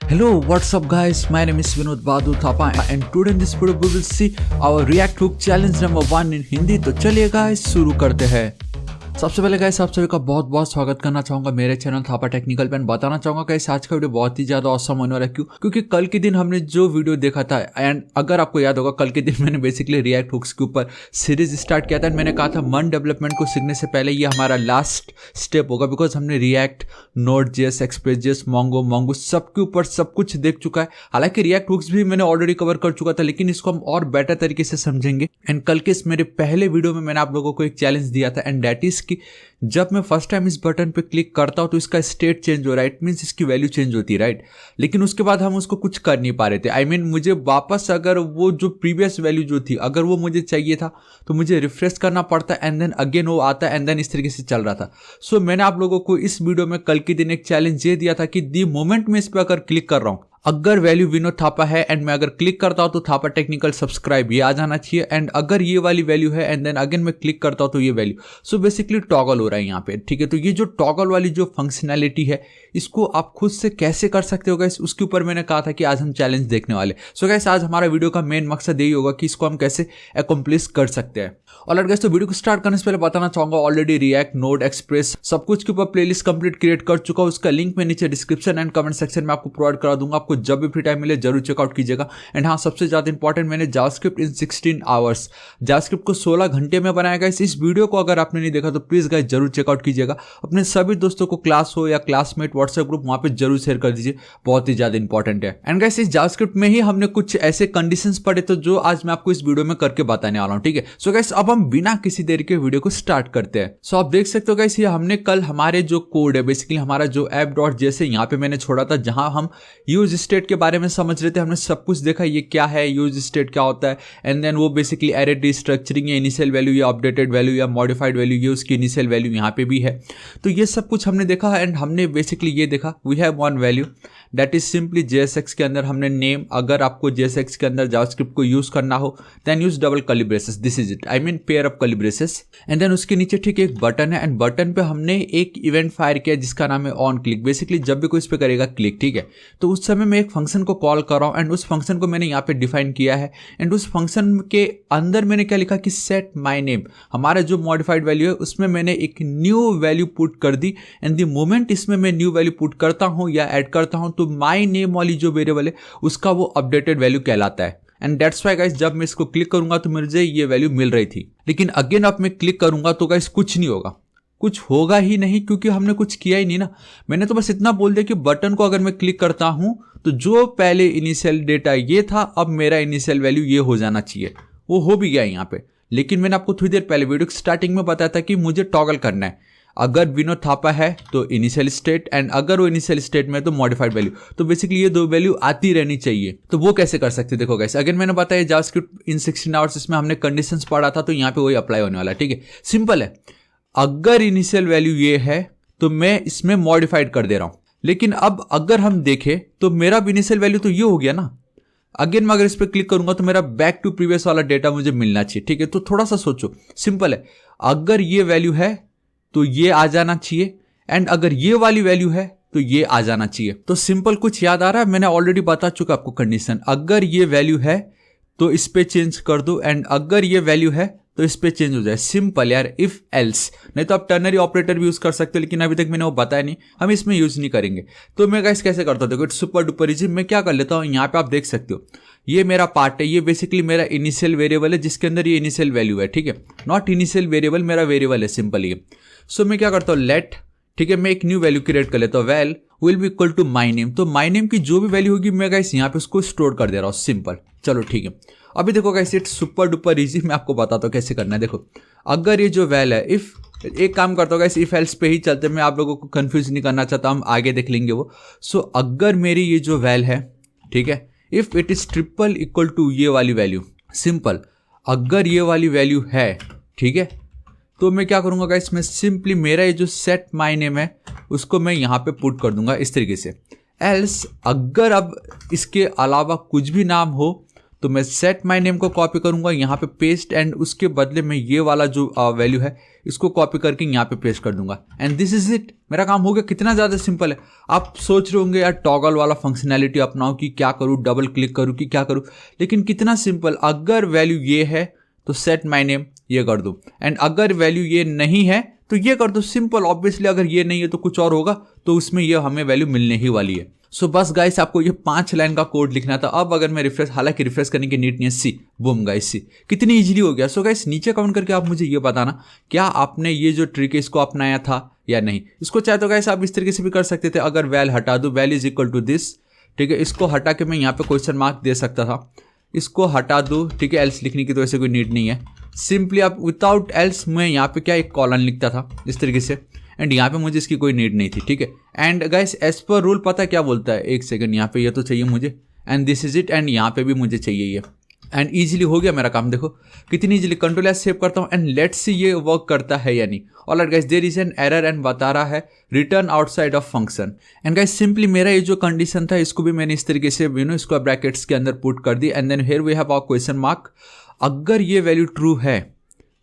Hello, what's up guys? My name is Vinod Badhu Thapa and today in this video we will see our React Hook challenge number 1 in Hindi। तो चलिए guys शुरू करते हैं। सबसे पहले guys आप सभी का बहुत बहुत स्वागत करना चाहूंगा मेरे चैनल थापा टेक्निकल पे। बताना चाहूंगा गाइस आज का वीडियो बहुत ही ज्यादा ऑसम होने वाला है। क्योंकि कल के दिन हमने जो वीडियो देखा था एंड अगर आपको याद होगा कल के दिन मैंने बेसिकली रिएक्ट हुक्स के ऊपर सीरीज स्टार्ट किया था। मैंने कहा था मन डेवलपमेंट को सीखने से पहले ये हमारा लास्ट स्टेप होगा बिकॉज हमने react, node JS, express JS, Mongo सबके ऊपर सब कुछ देख चुका है। हालांकि रिएक्ट हुक्स भी मैंने ऑलरेडी कवर कर चुका था लेकिन इसको हम और बेटर तरीके से समझेंगे। एंड कल के इस मेरे पहले वीडियो में मैंने आप लोगों को एक चैलेंज दिया था एंड दैट इज कि जब मैं फर्स्ट टाइम इस बटन पे क्लिक करता हूं तो इसका स्टेट चेंज हो रहा है, इट मीन्स इसकी वैल्यू चेंज होती है, राइट। लेकिन उसके बाद हम उसको कुछ कर नहीं पा रहे थे। आई मीन मुझे वापस अगर वो जो प्रीवियस वैल्यू जो थी अगर वो मुझे चाहिए था तो मुझे रिफ्रेश करना पड़ता एंड देन अगेन वो आता एंड देन इस तरीके से चल रहा था। सो मैंने आप लोगों को इस वीडियो में कल के दिन एक चैलेंज ये दिया था कि दी मोमेंट में इस पर अगर क्लिक कर रहा हूं, अगर वैल्यू विनोद थापा है एंड मैं अगर क्लिक करता हूं तो थापा टेक्निकल सब्सक्राइब ये आ जाना चाहिए। एंड अगर ये वाली वैल्यू है एंड देन अगेन मैं क्लिक करता हूं तो ये वैल्यू। सो बेसिकली टॉगल हो रहा है यहाँ पे, ठीक है। तो ये जो टॉगल वाली जो फंक्शनैलिटी है इसको आप खुद से कैसे कर सकते हो गाइस, उसके ऊपर मैंने कहा था कि आज हम चैलेंज देखने वाले। सो गाइस आज हमारा वीडियो का मेन मकसद यही होगा कि इसको हम कैसे अकम्प्लिश कर सकते हैं। ऑलराइट गाइस, तो वीडियो को स्टार्ट करने से पहले बताना चाहूंगा ऑलरेडी रिएक्ट, नोड, एक्सप्रेस सब कुछ के ऊपर प्लेलिस्ट कंप्लीट क्रिएट कर चुका हूं। उसका लिंक मैं नीचे डिस्क्रिप्शन एंड कमेंट सेक्शन में आपको प्रोवाइड करा दूंगा। आपको जब भी फ्री टाइम मिले जरूर चेकआउट कीजिएगा। एंड हाँ, सबसे ज्यादा इंपॉर्टेंट, मैंने जावास्क्रिप्ट इन 16 आवर्स, जावास्क्रिप्ट को 16 घंटे में बनाया गाइस। इस वीडियो को अगर आपने नहीं देखा तो प्लीज गाइस जरूर चेकआउट कीजिएगा। अपने सभी दोस्तों को क्लास हो या क्लासमेट व्हाट्सएप ग्रुप वहां पे जरूर शेयर कर दीजिए, बहुत ही ज्यादा इंपॉर्टेंट है। एंड गाइस इस जावास्क्रिप्ट में ही हमने कुछ ऐसे कंडीशंस पढ़े तो जो आज मैं आपको इस वीडियो में करके बताने वाला हूं, ठीक है। सो गाइस अब हम बिना किसी देर के वीडियो को स्टार्ट करते हैं। सो आप देख सकते हो गाइस ये हमने कल हमारे जो कोड है बेसिकली हमारा जो app.js है यहाँ पे मैंने छोड़ा था जहां हम यूज स्टेट के बारे में समझ रहे थे। हमने सब कुछ देखा ये क्या है, यूज स्टेट क्या होता है एंड देन वो बेसिकली एरे डिस्ट्रक्चरिंग या इनिशियल वैल्यू या अपडेटेड वैल्यू या मॉडिफाइड वैल्यू, ये उसकी इनिशियल वैल्यू यहाँ पे भी है। तो ये सब कुछ हमने देखा एंड हमने बेसिकली ये देखा we have one value that is simply JSX के अंदर हमने नेम, अगर आपको JSX के अंदर जावास्क्रिप्ट को यूज करना हो then use double curly braces, this is it, I mean pair of curly braces. And then उसके नीचे ठीक एक बटन है एंड बटन पे हमने एक इवेंट फायर किया जिसका नाम है ऑन क्लिक। बेसिकली जब भी कोई इस पे करेगा क्लिक, ठीक है, तो उस समय मैं एक फंक्शन को कॉल कर रहा हूँ एंड उस फंक्शन को मैंने यहाँ पे डिफाइन किया है। एंड उस फंक्शन के अंदर मैंने क्या लिखा कि सेट माई नेम, हमारा जो मॉडिफाइड वैल्यू है उसमें मैंने एक न्यू वैल्यू पुट कर दी। एंड द मोमेंट इसमें मैं न्यू वैल्यू पुट करता हूँ या ऐड करता हूँ तो माई नेम वाली जो वेरिएबल है उसका वो अपडेटेड वैल्यू कहलाता है। एंड दैट्स व्हाई गाइस जब मैं इसको क्लिक करूंगा तो मुझे ये वैल्यू मिल रही थी। लेकिन अगेन अब मैं क्लिक करूंगा तो गाइस कुछ नहीं होगा, कुछ होगा ही नहीं क्योंकि हमने कुछ किया ही नहीं ना। मैंने तो बस इतना बोल दिया कि बटन को अगर मैं क्लिक करता हूं तो जो पहले इनिशियल डेटा ये था अब मेरा इनिशियल वैल्यू ये हो जाना चाहिए, वो हो भी गया यहाँ पे। लेकिन मैंने आपको थोड़ी देर पहले वीडियो स्टार्टिंग में बताया था कि मुझे टॉगल करना है, अगर विनोद थापा है तो इनिशियल स्टेट एंड अगर वो इनिशियल स्टेट में तो मॉडिफाइड वैल्यू। तो बेसिकली ये दो वैल्यू आती रहनी चाहिए। तो वो कैसे कर सकते देखो गाइस, अगेन मैंने बताया जावास्क्रिप्ट इन 16 आवर्स, इसमें हमने कंडीशंस पढ़ा था तो यहाँ पे वही अप्लाई होने वाला है, ठीक है। सिंपल है, अगर इनिशियल वैल्यू ये है तो मैं इसमें मॉडिफाइड कर दे रहा हूं। लेकिन अब अगर हम देखें तो मेरा इनिशियल वैल्यू तो ये हो गया ना। अगेन मैं अगर इस पर क्लिक करूंगा तो मेरा बैक टू प्रीवियस वाला डेटा मुझे मिलना चाहिए, ठीक है। तो थोड़ा सा सोचो, सिंपल है, अगर ये वैल्यू है तो ये आ जाना चाहिए एंड अगर ये वाली वैल्यू है तो ये आ जाना चाहिए। तो सिंपल कुछ याद आ रहा है, मैंने ऑलरेडी बता चुका आपको कंडीशन, अगर ये वैल्यू है तो इस पे चेंज कर दो एंड अगर ये वैल्यू है तो इस पे चेंज हो जाए। सिंपल यार, इफ एल्स, नहीं तो आप टर्नरी ऑपरेटर भी यूज कर सकते हो लेकिन अभी तक मैंने वो बताया नहीं, हम इसमें यूज नहीं करेंगे। तो मैं गाइस कैसे करता हूं देखो, इट्स सुपर डुपर इजी। मैं क्या कर लेता हूं, यहाँ पे आप देख सकते हो ये मेरा पार्ट है, ये बेसिकली मेरा इनिशियल वेरिएबल है जिसके अंदर ये इनिशियल वैल्यू है, ठीक है। नॉट इनिशियल वेरिएबल, मेरा वेरिएबल है सिंपल ये। सो मैं क्या करता हूँ लेट, ठीक है, मैं एक न्यू वैल्यू क्रिएट कर लेता हूँ, val will be equal to my name. तो माई नेम की जो भी वैल्यू होगी मैं गाइस यहाँ पे उसको स्टोर कर दे रहा हूँ, सिंपल। चलो ठीक है, अभी देखो guys it's super duper easy, मैं आपको बताता हूँ कैसे करना है। देखो अगर ये जो वैल है, इफ एक काम करता हूँ गाइस, इफ एल्स पे ही चलते, मैं आप लोगों को कंफ्यूज नहीं करना चाहता, हम आगे देख लेंगे वो। सो अगर मेरी ये जो वैल है, ठीक है, if it is triple equal to ये वाली वैल्यू, सिंपल अगर ये वाली वैल्यू है, ठीक है, तो मैं क्या करूंगा गाइस, मैं सिंपली मेरा ये जो सेट माई नेम है उसको मैं यहाँ पे पुट कर दूंगा इस तरीके से। एल्स अगर अब इसके अलावा कुछ भी नाम हो तो मैं सेट माई नेम को कॉपी करूंगा यहाँ पे पेस्ट, एंड उसके बदले में ये वाला जो वैल्यू है इसको कॉपी करके यहाँ पे पेस्ट कर दूंगा, एंड दिस इज इट। मेरा काम हो गया। कितना ज़्यादा सिंपल है। आप सोच रहे होंगे यार टॉगल वाला फंक्शनैलिटी अपनाओ कि क्या करूँ, डबल क्लिक करूँ कि क्या करूँ, लेकिन कितना सिंपल। अगर वैल्यू ये है तो सेट माई नेम ये कर दो, एंड अगर वैल्यू ये नहीं है तो ये कर दो। सिंपल। ऑब्वियसली अगर ये नहीं है तो कुछ और होगा, तो उसमें ये हमें वैल्यू मिलने ही वाली है। सो बस गाइस आपको ये 5 लाइन का कोड लिखना था। अब अगर मैं रिफ्रेश, हालांकि रिफ्रेश करने की नीड नहीं है, सी बूम गाइस, सी कितनी इजीली हो गया। सो गाइस नीचे कमेंट करके आप मुझे ये बताना क्या आपने ये जो ट्रिक है इसको अपनाया था या नहीं। इसको चाहे तो गाइस आप इस तरीके से भी कर सकते थे। अगर वैल हटा दो, val is equal to this, ठीक है, इसको हटा के मैं यहाँ पे क्वेश्चन मार्क दे सकता था। इसको हटा दो, ठीक है, एल्स लिखने की तो ऐसे कोई नीड नहीं है। सिंपली आप विदाउट एल्स मैं यहाँ पे क्या एक कॉलन लिखता था इस तरीके से, एंड यहाँ पे मुझे इसकी कोई नीड नहीं थी, ठीक है। And guys as per rule पता क्या बोलता है, एक सेकंड, यहाँ पे ये तो चाहिए मुझे, and this is it, and यहाँ पे भी मुझे चाहिए ये, एंड ईजिली हो गया मेरा काम। देखो कितनी ईजिली। कंट्रोल एस सेव करता हूँ एंड लेट्स सी ये वर्क करता है या नहीं। Alright guys, there is an error and बता रहा है return outside of function. And guys simply मेरा ये जो कंडीशन था इसको भी मैंने इस तरीके से इसको ब्रैकेट्स के अंदर पुट कर दी, and then here we have our question mark. अगर ये वैल्यू ट्रू है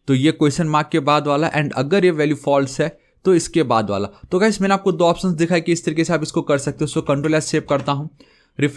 तो ये क्वेश्चन मार्क के बाद वाला, एंड अगर ये वैल्यू फॉल्स है तो इसके बाद वाला। तो गाइस मैंने आपको 2 ऑप्शंस दिखाए कि इस तरीके से आप इसको कर सकते हो। सो कंट्रोल एस सेव करता हूँ,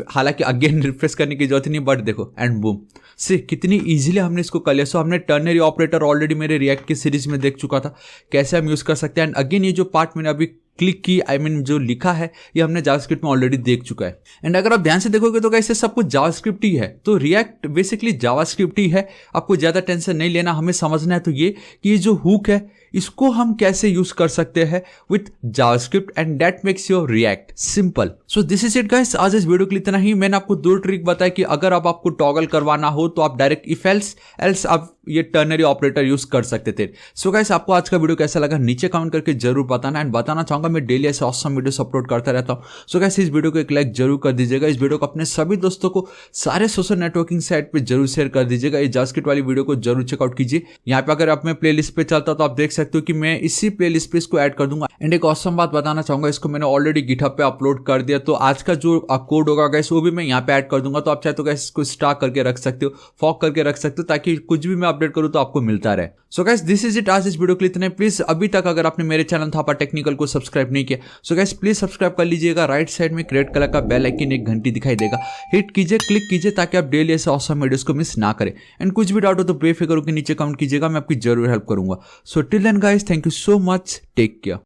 हालांकि अगेन रिफ्रेश करने की जरूरत नहीं, बट देखो एंड बूम, से कितनी इजीली हमने इसको कर लिया। सो हमने टर्नरी ऑपरेटर ऑलरेडी मेरे रिएक्ट की सीरीज में देख चुका था कैसे हम यूज कर सकते हैं, एंड अगेन ये जो पार्ट मैंने अभी क्लिक की, आई मीन जो लिखा है ये हमने जावास्क्रिप्ट में ऑलरेडी देख चुका है। एंड अगर आप ध्यान से देखोगे तो गाइस सब कुछ जावास्क्रिप्ट ही है। तो रिएक्ट बेसिकली जावास्क्रिप्ट ही है, आपको ज्यादा टेंशन नहीं लेना। हमें समझना है तो ये कि ये जो हुक है इसको हम कैसे यूज कर सकते हैं with JavaScript, and that makes your react simple. So this is it guys, आज इस वीडियो के लिए इतना ही। मैंने आपको 2 ट्रिक बताया कि अगर आपको टॉगल करवाना हो तो आप डायरेक्ट इफ एल्स आप ये टर्नरी ऑपरेटर यूज कर सकते थे। सो गाइस आपको आज का वीडियो कैसा लगा नीचे कमेंट करके जरूर बताना, एंड बताना चाहूंगा मैं डेली ऐसे ऑसम वीडियोस अपलोड करता रहता हूँ। सो गाइस इस वीडियो को एक लाइक जरूर कर दीजिएगा, इस वीडियो को अपने सभी दोस्तों को सारे सोशल नेटवर्किंग साइट पे जरूर शेयर कर दीजिएगा। ये जावास्क्रिप्ट वाली वीडियो को जरूर चेकआउट कीजिए। यहाँ पे अगर आप मैं प्लेलिस्ट पे चलता तो आप देख सकते हो कि मैं इसी प्लेलिस्ट पे इसको ऐड कर दूंगा। एंड एक ऑसम बात बताना चाहूंगा, इसको मैंने ऑलरेडी गिटहब पे अपलोड कर दिया, तो आज का जो कोड होगा गाइस वो भी मैं यहाँ पे ऐड कर दूंगा। तो आप चाहे तो गाइस इसको स्टार करके रख सकते हो, फॉक करके रख सकते हो, ताकि कुछ भी मैं अपडेट करूँ तो आपको मिलता रहे। So guys this is it, आज इस वीडियो के लिए इतना। प्लीज अभी तक अगर आपने मेरे चैनल थापा टेक्निकल को सब्सक्राइब नहीं किया, सो गाइस प्लीज सब्सक्राइब कर लीजिएगा। राइट साइड में रेड कलर का बेल आइकन एक घंटी दिखाई देगा, हिट कीजिए, क्लिक कीजिए, ताकि आप डेली ऐसे ऑसम वीडियोस को मिस ना करें। एंड कुछ भी डाउट हो तो बेफिक्र होकर नीचे कमेंट कीजिएगा, मैं आपकी जरूर हेल्प करूंगा। So till then guys, thank you so much, take care.